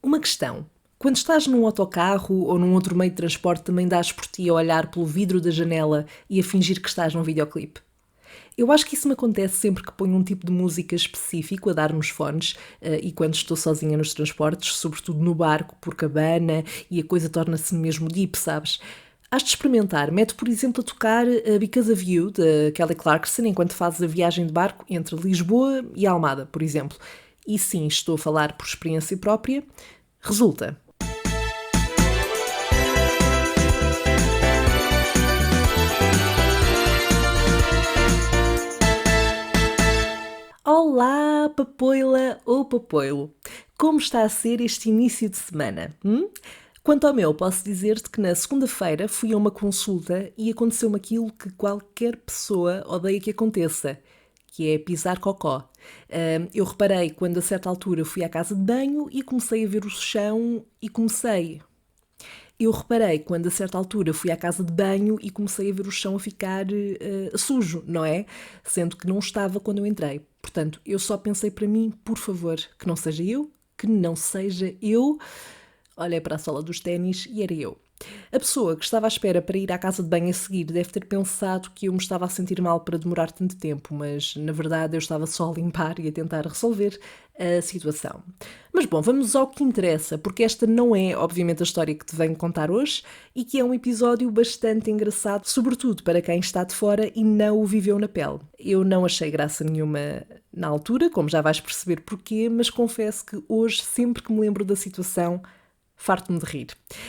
Uma questão. Quando estás num autocarro ou num outro meio de transporte, também dás por ti a olhar pelo vidro da janela e a fingir que estás num videoclipe? Eu acho que isso me acontece sempre que ponho um tipo de música específico a dar nos fones e quando estou sozinha nos transportes, sobretudo no barco, por cabana e a coisa torna-se mesmo deep, sabes? Has de experimentar. Mete, por exemplo, a tocar Because of You, da Kelly Clarkson, enquanto fazes a viagem de barco entre Lisboa e Almada, por exemplo. E sim, estou a falar por experiência própria. Resulta. Olá, papoila ou papoilo! Como está a ser este início de semana? Quanto ao meu, posso dizer-te que na segunda-feira fui a uma consulta e aconteceu-me aquilo que qualquer pessoa odeia que aconteça, que é pisar cocó. Eu reparei quando a certa altura fui à casa de banho e comecei a ver o chão e comecei. Eu reparei quando a certa altura fui à casa de banho e comecei a ver o chão a ficar sujo, não é? Sendo que não estava quando eu entrei. Portanto, eu só pensei para mim, por favor, que não seja eu, que não seja eu. Olhei para a sola dos ténis e era eu. A pessoa que estava à espera para ir à casa de banho a seguir deve ter pensado que eu me estava a sentir mal para demorar tanto tempo, mas na verdade eu estava só a limpar e a tentar resolver a situação. Mas bom, vamos ao que interessa, porque esta não é, obviamente, a história que te venho contar hoje e que é um episódio bastante engraçado, sobretudo para quem está de fora e não o viveu na pele. Eu não achei graça nenhuma na altura, como já vais perceber porquê, mas confesso que hoje, sempre que me lembro da situação, farto-me de rir.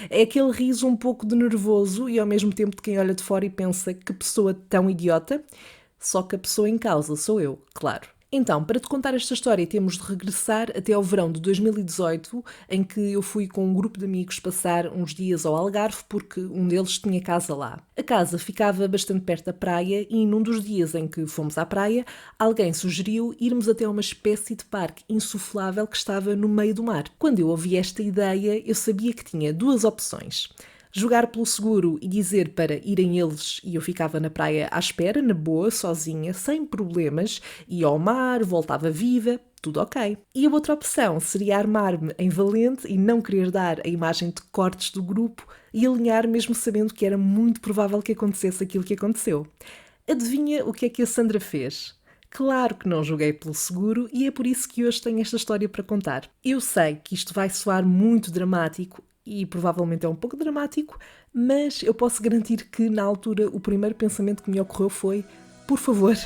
É aquele riso um pouco de nervoso e ao mesmo tempo de quem olha de fora e pensa que pessoa tão idiota, só que a pessoa em causa sou eu, claro. Então, para te contar esta história, temos de regressar até ao verão de 2018, em que eu fui com um grupo de amigos passar uns dias ao Algarve, porque um deles tinha casa lá. A casa ficava bastante perto da praia e num dos dias em que fomos à praia, alguém sugeriu irmos até uma espécie de parque insuflável que estava no meio do mar. Quando eu ouvi esta ideia, eu sabia que tinha duas opções: jogar pelo seguro e dizer para irem eles e eu ficava na praia à espera, na boa, sozinha, sem problemas, ia ao mar, voltava viva, tudo ok. E a outra opção seria armar-me em valente e não querer dar a imagem de cortes do grupo e alinhar mesmo sabendo que era muito provável que acontecesse aquilo que aconteceu. Adivinha o que é que a Sandra fez? Claro que não joguei pelo seguro e é por isso que hoje tenho esta história para contar. Eu sei que isto vai soar muito dramático e provavelmente é um pouco dramático, mas eu posso garantir que na altura o primeiro pensamento que me ocorreu foi: por favor,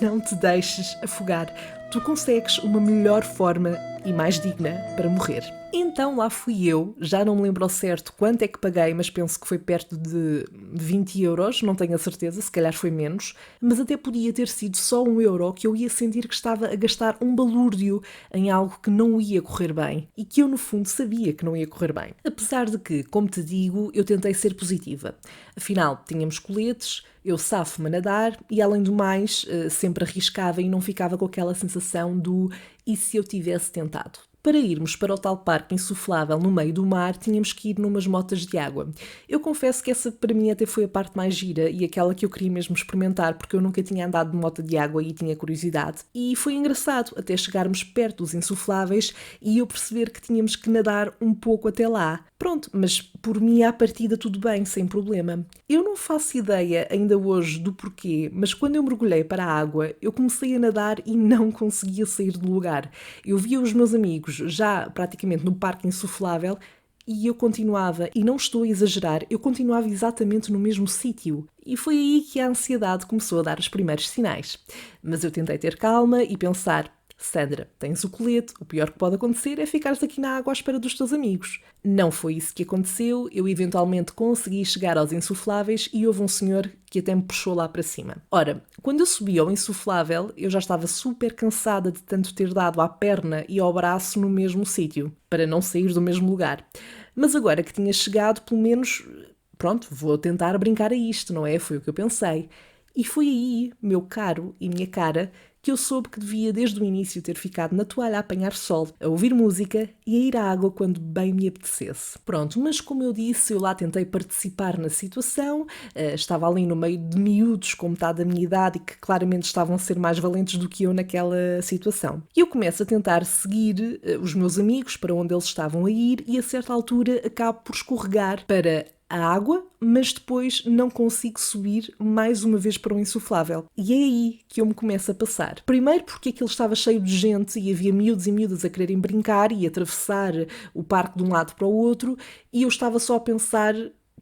não te deixes afogar. Tu consegues uma melhor forma e mais digna para morrer. Então lá fui eu, já não me lembro ao certo quanto é que paguei, mas penso que foi perto de 20 euros, não tenho a certeza, se calhar foi menos, mas até podia ter sido só 1 euro que eu ia sentir que estava a gastar um balúrdio em algo que não ia correr bem e que eu no fundo sabia que não ia correr bem. Apesar de que, como te digo, eu tentei ser positiva. Afinal, tínhamos coletes, eu safo-me a nadar e além do mais, sempre arriscava e não ficava com aquela sensação do e se eu tivesse tentado. Para irmos para o tal parque insuflável no meio do mar, tínhamos que ir numas motas de água. Eu confesso que essa para mim até foi a parte mais gira e aquela que eu queria mesmo experimentar, porque eu nunca tinha andado de mota de água e tinha curiosidade. E foi engraçado até chegarmos perto dos insufláveis e eu perceber que tínhamos que nadar um pouco até lá. Pronto, mas por mim à partida tudo bem, sem problema. Eu não faço ideia ainda hoje do porquê, mas quando eu mergulhei para a água, eu comecei a nadar e não conseguia sair do lugar. Eu via os meus amigos já praticamente no parque insuflável e eu continuava, e não estou a exagerar, eu continuava exatamente no mesmo sítio. E foi aí que a ansiedade começou a dar os primeiros sinais. Mas eu tentei ter calma e pensar: Sandra, tens o colete, o pior que pode acontecer é ficares aqui na água à espera dos teus amigos. Não foi isso que aconteceu, eu eventualmente consegui chegar aos insufláveis e houve um senhor que até me puxou lá para cima. Ora, quando eu subi ao insuflável, eu já estava super cansada de tanto ter dado à perna e ao braço no mesmo sítio, para não sair do mesmo lugar. Mas agora que tinha chegado, pelo menos, pronto, vou tentar brincar a isto, não é? Foi o que eu pensei. E foi aí, meu caro e minha cara, que eu soube que devia desde o início ter ficado na toalha a apanhar sol, a ouvir música e a ir à água quando bem me apetecesse. Pronto, mas como eu disse, eu lá tentei participar na situação, estava ali no meio de miúdos com metade da minha idade e que claramente estavam a ser mais valentes do que eu naquela situação. E eu começo a tentar seguir os meus amigos para onde eles estavam a ir e a certa altura acabo por escorregar para a água, mas depois não consigo subir mais uma vez para o insuflável. E é aí que eu me começo a passar. Primeiro porque aquilo estava cheio de gente e havia miúdos e miúdas a quererem brincar e atravessar o parque de um lado para o outro, e eu estava só a pensar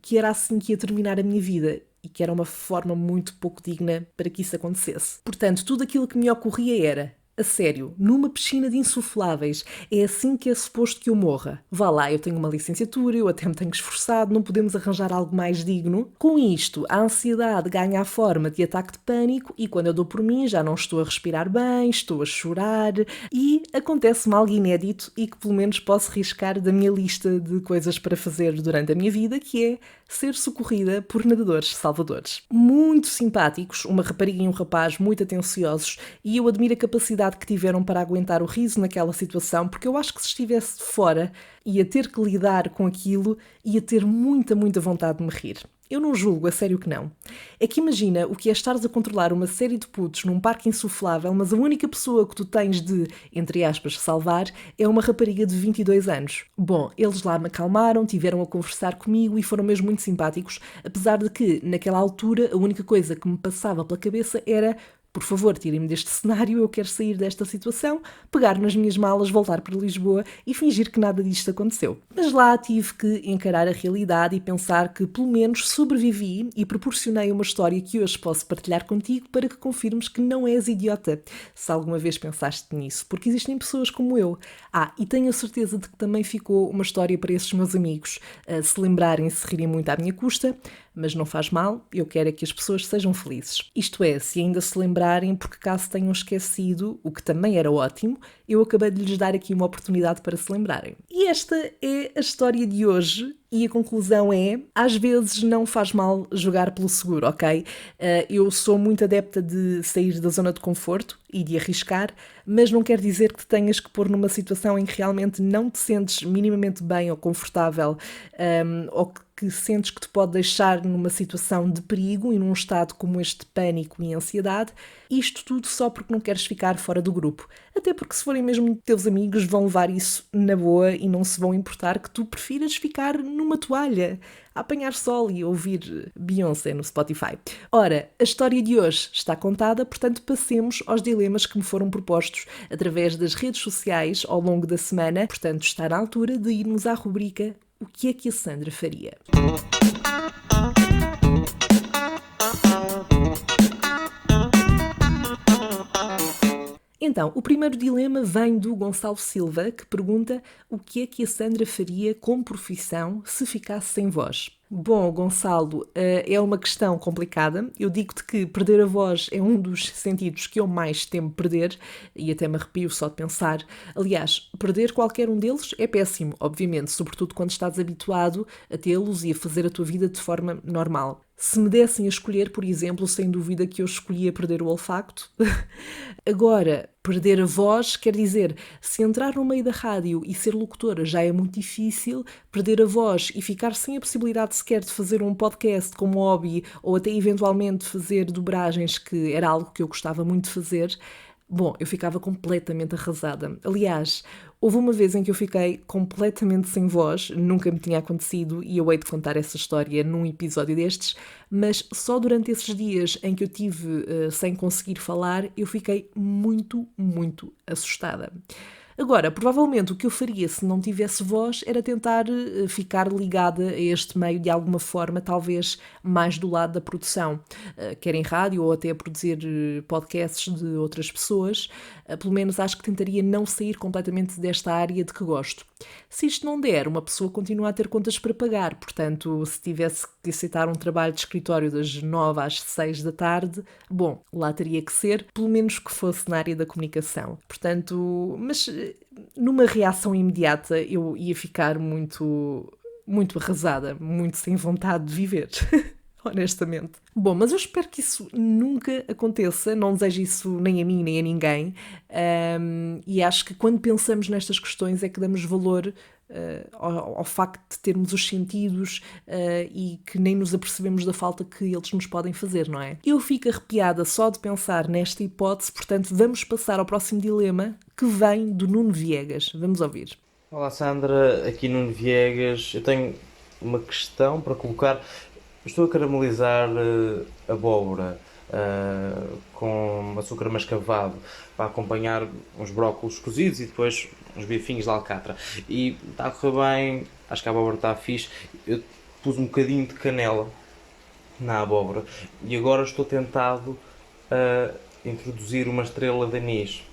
que era assim que ia terminar a minha vida e que era uma forma muito pouco digna para que isso acontecesse. Portanto, tudo aquilo que me ocorria era: a sério, numa piscina de insufláveis, é assim que é suposto que eu morra? Vá lá, eu tenho uma licenciatura, eu até me tenho esforçado, não podemos arranjar algo mais digno? Com isto, a ansiedade ganha a forma de ataque de pânico e quando eu dou por mim já não estou a respirar bem, estou a chorar e acontece-me algo inédito e que pelo menos posso riscar da minha lista de coisas para fazer durante a minha vida, que é ser socorrida por nadadores salvadores. Muito simpáticos, uma rapariga e um rapaz muito atenciosos, e eu admiro a capacidade que tiveram para aguentar o riso naquela situação, porque eu acho que se estivesse fora ia ter que lidar com aquilo e ia ter muita vontade de me rir. Eu não julgo, a sério que não. É que imagina o que é estares a controlar uma série de putos num parque insuflável, mas a única pessoa que tu tens de, entre aspas, salvar é uma rapariga de 22 anos. Bom, eles lá me acalmaram, tiveram a conversar comigo e foram mesmo muito simpáticos, apesar de que, naquela altura, a única coisa que me passava pela cabeça era: por favor, tirem-me deste cenário, eu quero sair desta situação, pegar nas minhas malas, voltar para Lisboa e fingir que nada disto aconteceu. Mas lá tive que encarar a realidade e pensar que pelo menos sobrevivi e proporcionei uma história que hoje posso partilhar contigo para que confirmes que não és idiota, se alguma vez pensaste nisso, porque existem pessoas como eu. E tenho a certeza de que também ficou uma história para esses meus amigos, se lembrarem, se rirem muito à minha custa, mas não faz mal, eu quero é que as pessoas sejam felizes. Isto é, se ainda se lembrarem, porque caso tenham esquecido, o que também era ótimo, eu acabei de lhes dar aqui uma oportunidade para se lembrarem. E esta é a história de hoje. E a conclusão é: às vezes não faz mal jogar pelo seguro, ok? Eu sou muito adepta de sair da zona de conforto e de arriscar, mas não quer dizer que te tenhas que pôr numa situação em que realmente não te sentes minimamente bem ou confortável, ou que sentes que te pode deixar numa situação de perigo e num estado como este de pânico e ansiedade, isto tudo só porque não queres ficar fora do grupo. Até porque se forem mesmo teus amigos vão levar isso na boa e não se vão importar que tu prefiras ficar numa toalha a apanhar sol e ouvir Beyoncé no Spotify. Ora, a história de hoje está contada, portanto passemos aos dilemas que me foram propostos através das redes sociais ao longo da semana. Portanto, está na altura de irmos à rubrica O que é que a Sandra faria? Então, o primeiro dilema vem do Gonçalo Silva, que pergunta o que é que a Sandra faria como profissão se ficasse sem voz. Bom, Gonçalo, é uma questão complicada. Eu digo-te que perder a voz é um dos sentidos que eu mais temo perder e até me arrepio só de pensar. Aliás, perder qualquer um deles é péssimo, obviamente, sobretudo quando estás habituado a tê-los e a fazer a tua vida de forma normal. Se me dessem a escolher, por exemplo, sem dúvida que eu escolhia perder o olfacto. Agora, perder a voz, quer dizer, se entrar no meio da rádio e ser locutora já é muito difícil, perder a voz e ficar sem a possibilidade sequer de fazer um podcast como hobby ou até eventualmente fazer dobragens, que era algo que eu gostava muito de fazer, bom, eu ficava completamente arrasada. Aliás, houve uma vez em que eu fiquei completamente sem voz, nunca me tinha acontecido e eu hei de contar essa história num episódio destes, mas só durante esses dias em que eu tive sem conseguir falar, eu fiquei muito assustada. Agora, provavelmente o que eu faria se não tivesse voz era tentar ficar ligada a este meio de alguma forma, talvez mais do lado da produção, quer em rádio ou até a produzir podcasts de outras pessoas. Pelo menos acho que tentaria não sair completamente desta área de que gosto. Se isto não der, uma pessoa continua a ter contas para pagar, portanto, se tivesse que aceitar um trabalho de escritório das 9 às 6 da tarde, bom, lá teria que ser, pelo menos que fosse na área da comunicação. Portanto, mas numa reação imediata eu ia ficar muito arrasada, muito sem vontade de viver. honestamente. Bom, mas eu espero que isso nunca aconteça, não desejo isso nem a mim nem a ninguém, e acho que quando pensamos nestas questões é que damos valor ao facto de termos os sentidos e que nem nos apercebemos da falta que eles nos podem fazer, não é? Eu fico arrepiada só de pensar nesta hipótese, portanto vamos passar ao próximo dilema que vem do Nuno Viegas. Vamos ouvir. Olá Sandra, aqui Nuno Viegas. Eu tenho uma questão para colocar. Estou a caramelizar abóbora com açúcar mascavado para acompanhar uns brócolos cozidos e depois uns bifinhos de alcatra. E está a correr bem, acho que a abóbora está fixe. Eu pus um bocadinho de canela na abóbora e agora estou tentado a introduzir uma estrela de anis,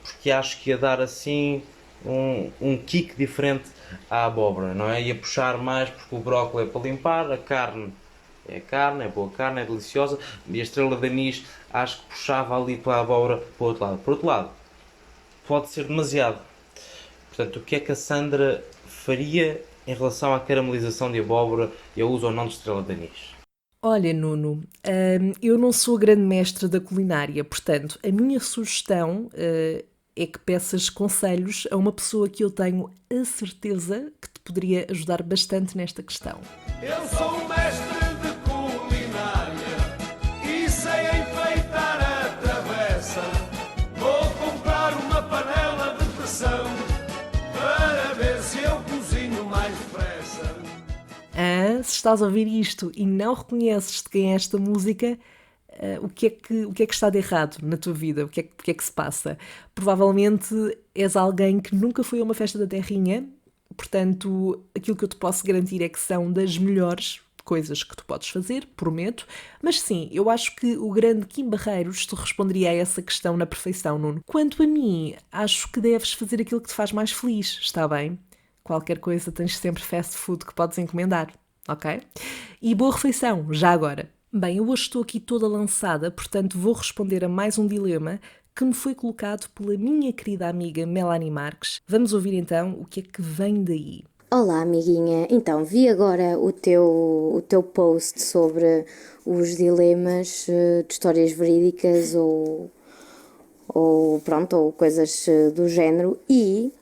porque acho que ia dar assim um kick diferente à abóbora, não é? Ia puxar mais porque o brócolis é para limpar, a carne, é boa carne, é deliciosa, e a estrela de anis acho que puxava ali para a abóbora para o outro lado. Por outro lado, pode ser demasiado. Portanto, o que é que a Sandra faria em relação à caramelização de abóbora e ao uso ou não de estrela de anis? Olha, Nuno, eu não sou grande mestre da culinária, portanto, a minha sugestão é que peças conselhos a uma pessoa que eu tenho a certeza que te poderia ajudar bastante nesta questão. Eu sou um mestre de culinária e sei enfeitar a travessa. Vou comprar uma panela de pressão para ver se eu cozinho mais depressa. Se estás a ouvir isto e não reconheces de quem é esta música, o que é que está de errado na tua vida? O que é que se passa? Provavelmente és alguém que nunca foi a uma festa da terrinha, portanto, aquilo que eu te posso garantir é que são das melhores coisas que tu podes fazer, prometo. Mas sim, eu acho que o grande Kim Barreiros te responderia a essa questão na perfeição, Nuno. Quanto a mim, acho que deves fazer aquilo que te faz mais feliz, está bem? Qualquer coisa tens sempre fast food que podes encomendar, ok? E boa refeição, já agora. Bem, eu hoje estou aqui toda lançada, portanto vou responder a mais um dilema que me foi colocado pela minha querida amiga Melanie Marques. Vamos ouvir então o que é que vem daí. Olá, amiguinha. Então, vi agora o teu post sobre os dilemas de histórias verídicas ou pronto, ou coisas do género e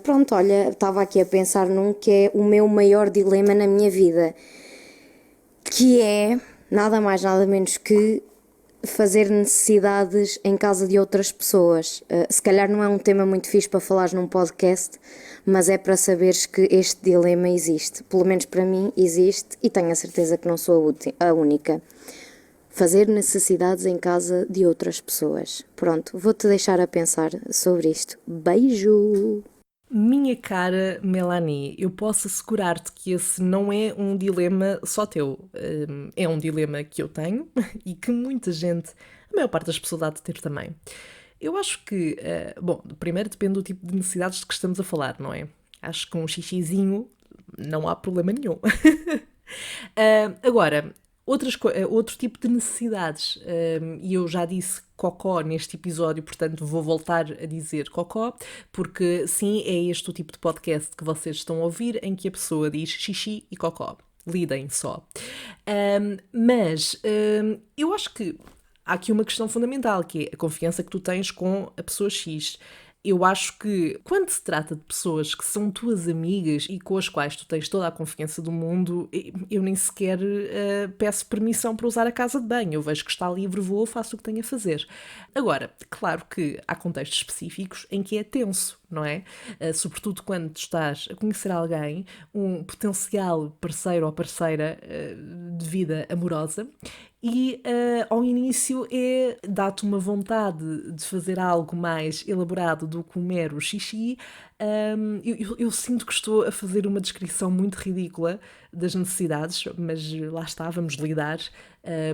pronto, olha, estava aqui a pensar num que é o meu maior dilema na minha vida, que é nada mais nada menos que fazer necessidades em casa de outras pessoas. Se calhar não é um tema muito fixe para falares num podcast, mas é para saberes que este dilema existe. Pelo menos para mim existe e tenho a certeza que não sou a única. Fazer necessidades em casa de outras pessoas. Pronto, vou-te deixar a pensar sobre isto. Beijo! Minha cara Melanie, eu posso assegurar-te que esse não é um dilema só teu. É um dilema que eu tenho e que muita gente, a maior parte das pessoas há de ter também. Eu acho que, bom, primeiro depende do tipo de necessidades de que estamos a falar, não é? Acho que com um xixizinho não há problema nenhum. Agora, outro tipo de necessidades, e eu já disse cocó neste episódio, portanto vou voltar a dizer cocó, porque sim, é este o tipo de podcast que vocês estão a ouvir, em que a pessoa diz xixi e cocó. Lidem só. Mas eu acho que há aqui uma questão fundamental, que é a confiança que tu tens com a pessoa X. Eu acho que quando se trata de pessoas que são tuas amigas e com as quais tu tens toda a confiança do mundo, eu nem sequer peço permissão para usar a casa de banho. Eu vejo que está livre, vou, faço o que tenho a fazer. Agora, claro que há contextos específicos em que é tenso, não é? Sobretudo quando tu estás a conhecer alguém, um potencial parceiro ou parceira de vida amorosa, e ao início dá-te uma vontade de fazer algo mais elaborado do que um mero xixi. Eu sinto que estou a fazer uma descrição muito ridícula das necessidades, mas lá está, vamos lidar,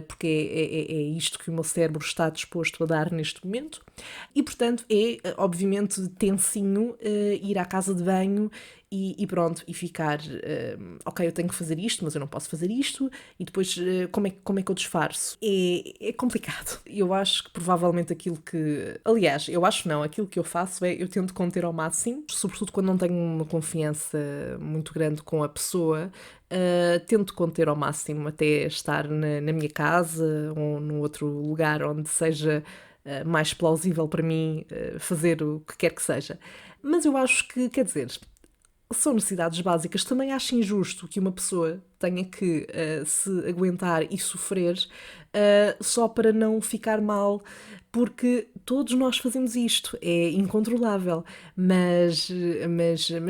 porque é isto que o meu cérebro está disposto a dar neste momento. E, portanto, obviamente tensinho ir à casa de banho e pronto, e ficar, ok, eu tenho que fazer isto, mas eu não posso fazer isto, e depois como é que eu disfarço? É complicado. Eu acho que provavelmente aquilo que... Aliás, eu acho não, aquilo que eu faço eu tento conter ao máximo. sobretudo quando não tenho uma confiança muito grande com a pessoa, tento conter ao máximo até estar na minha casa ou num outro lugar onde seja mais plausível para mim fazer o que quer que seja. Mas eu acho que, quer dizer, são necessidades básicas. Também acho injusto que uma pessoa tenha que se aguentar e sofrer só para não ficar mal, porque todos nós fazemos isto, é incontrolável. Mas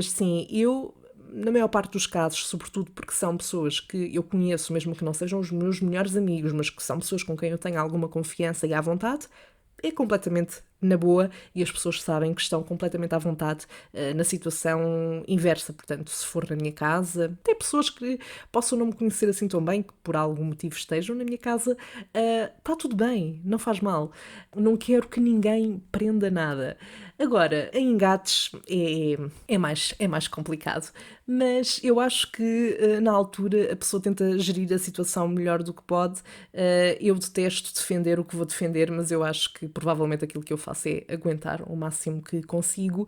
sim, eu, na maior parte dos casos, sobretudo porque são pessoas que eu conheço, mesmo que não sejam os meus melhores amigos, mas que são pessoas com quem eu tenho alguma confiança e à vontade, é completamente na boa e as pessoas sabem que estão completamente à vontade na situação inversa. Portanto, se for na minha casa, tem pessoas que possam não me conhecer assim tão bem, que por algum motivo estejam na minha casa, está tudo bem, não faz mal. Não quero que ninguém prenda nada. Agora, em engates é mais complicado, mas eu acho que na altura a pessoa tenta gerir a situação melhor do que pode. Eu detesto defender o que vou defender, mas eu acho que provavelmente aquilo que eu faço é aguentar o máximo que consigo,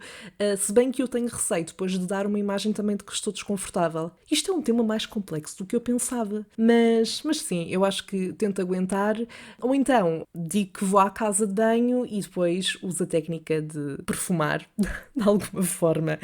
se bem que eu tenho receio depois de dar uma imagem também de que estou desconfortável. Isto é um tema mais complexo do que eu pensava, mas sim, eu acho que tento aguentar, ou então digo que vou à casa de banho e depois uso a técnica de perfumar de alguma forma.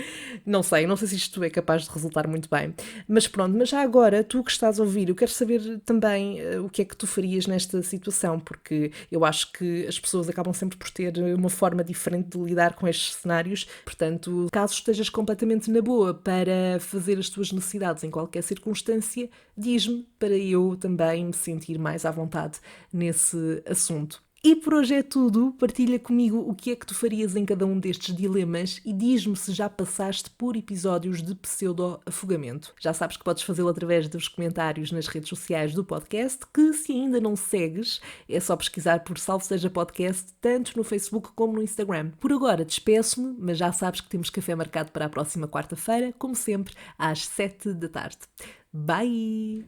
Não sei se isto é capaz de resultar muito bem, mas pronto. Mas já agora, tu que estás a ouvir, eu quero saber também o que é que tu farias nesta situação, porque eu acho que as pessoas acabam sempre por ter uma forma diferente de lidar com estes cenários. Portanto, caso estejas completamente na boa para fazer as tuas necessidades em qualquer circunstância, diz-me para eu também me sentir mais à vontade nesse assunto. E por hoje é tudo. Partilha comigo o que é que tu farias em cada um destes dilemas e diz-me se já passaste por episódios de pseudo-afogamento. Já sabes que podes fazê-lo através dos comentários nas redes sociais do podcast, que se ainda não segues, é só pesquisar por Salve Seja Podcast, tanto no Facebook como no Instagram. Por agora despeço-me, mas já sabes que temos café marcado para a próxima quarta-feira, como sempre, às 7 da tarde. Bye!